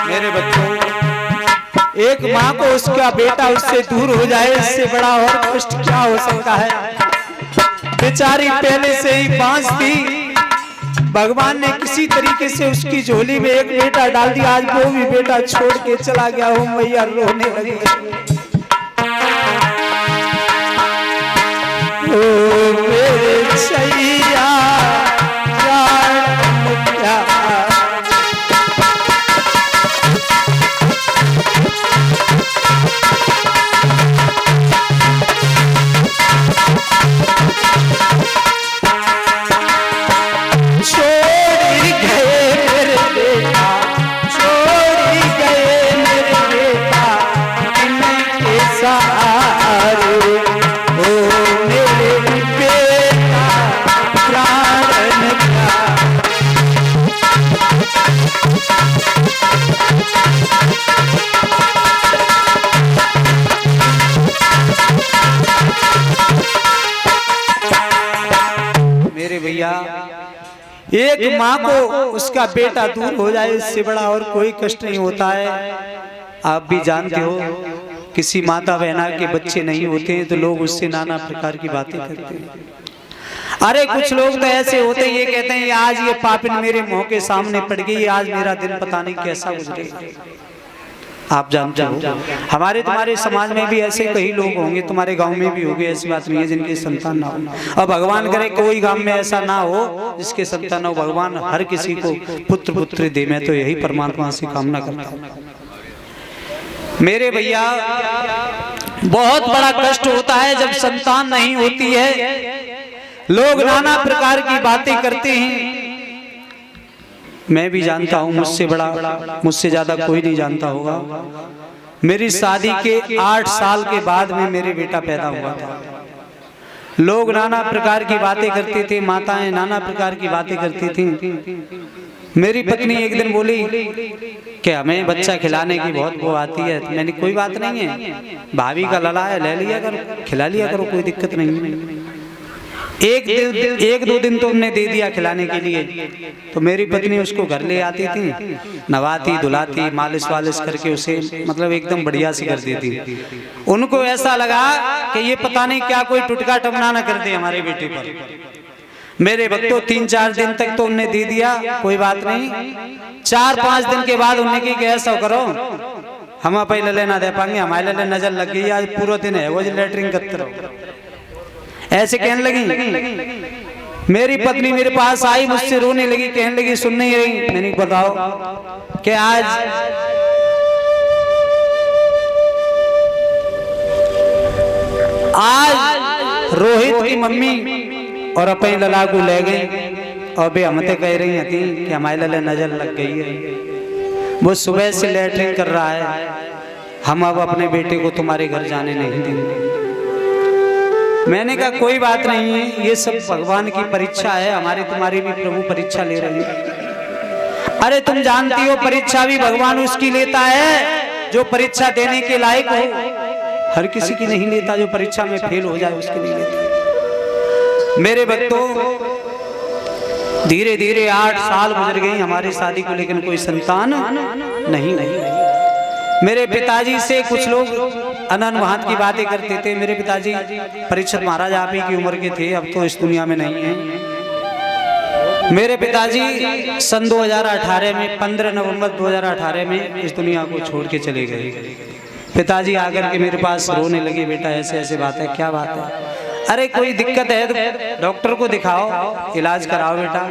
मेरे बच्चों, एक माँ को उसका बेटा उससे दूर हो जाए, इससे बड़ा और कष्ट क्या हो सकता है। बेचारी पहले से ही बांझ थी, भगवान ने किसी तरीके से उसकी झोली में एक बेटा डाल दिया। आज वो भी बेटा छोड़ के चला गया हो, मैया रोने लगी। ओ मेरे सैया एक माँ को उसका बेटा दूर हो जाए, इससे बड़ा और कोई कष्ट नहीं होता है। आप भी जानते हो, किसी माता बहना के बच्चे नहीं होते हैं तो लोग उससे नाना प्रकार की बातें करते हैं। अरे कुछ लोग तो ऐसे होते हैं, ये कहते हैं आज ये पापिन मेरे मुंह के सामने पड़ गई, आज मेरा दिन पता नहीं कैसा गुजरेगा। आप जानते हो, हमारे तुम्हारे समाज में भी ऐसे कई लोग होंगे, तुम्हारे गांव में भी होंगे, ऐसी बात नहीं है जिनके संतान ना हो। और भगवान करे कोई गांव में ऐसा ना हो जिसके संतान हो। भगवान हर किसी को पुत्र पुत्री दे, मैं तो यही परमात्मा से कामना करता हूँ। मेरे भैया, बहुत बड़ा कष्ट होता है जब संतान नहीं होती है। लोग नाना प्रकार की बातें करते हैं। मैं भी जानता हूँ, मुझसे ज्यादा कोई नहीं जानता होगा। मेरी शादी के 8 साल के बाद में मेरे बेटा पैदा हुआ था। लोग नाना प्रकार की बातें करते थे, माताएं नाना प्रकार की बातें करती थी। मेरी पत्नी एक दिन बोली कि हमें बच्चा खिलाने की बहुत वो आती है। तो मैंने कोई बात नहीं है, भाभी का लला है, ले लिया करो, खिला लिया करो, कोई दिक्कत नहीं है। एक दो दिन तो हमने दे दिया खिलाने के लिए। तो मेरी पत्नी उसको घर ले आती थी, नवाती धुलाती, मालिश वालिश करके उसे मतलब एकदम बढ़िया से कर देती। उनको ऐसा लगा कि ये पता नहीं क्या कोई टुटका टमना न कर दे हमारे बेटे पर। मेरे बच्चों 3-4 दिन तक तो उनने दे दिया, कोई बात नहीं। 4-5 दिन के बाद उन्होंने की ऐसा करो, हम पहले लेना दे पाएंगे, हमारे लिए नजर लग गई, आज पूरा दिन है वो लेटरिंग करते रहो, ऐसे कहने लगी। मेरी पत्नी मेरे पास आई, मुझसे रोने लगी, कहने लगी सुन नहीं रही। मैंने बताओ कि आज रोहित की मम्मी और अपने लला को ले गए और बे हमते कह रही थी कि हमारे लिए नजर लग गई है, वो सुबह से लेटरिंग कर रहा है, हम अब अपने बेटे को तुम्हारे घर जाने नहीं देंगे। मैंने कहा कोई बात नहीं है, ये सब भगवान की परीक्षा है, हमारी तुम्हारी भी प्रभु परीक्षा ले रहे हैं। अरे तुम जानती हो परीक्षा भी भगवान उसकी लेता है जो परीक्षा देने के लायक हो, हर किसी की नहीं लेता। जो परीक्षा में फेल हो जाए उसकी नहीं लेता। मेरे बच्चों, धीरे धीरे 8 साल गुजर गई हमारी शादी को, लेकिन कोई संतान नहीं। मेरे पिताजी से कुछ लोग अनन महत की बातें करते थे। मेरे पिताजी परीक्षित महाराज आप ही की उम्र के थे, अब तो इस दुनिया में नहीं है। मेरे पिताजी सन 2018 में 15 नवंबर 2018 में इस दुनिया को छोड़ के चले गए। पिताजी आकर के मेरे पास रोने लगे, बेटा ऐसे ऐसे बात है, क्या बात है? अरे कोई दिक्कत है तो डॉक्टर को दिखाओ, इलाज कराओ बेटा।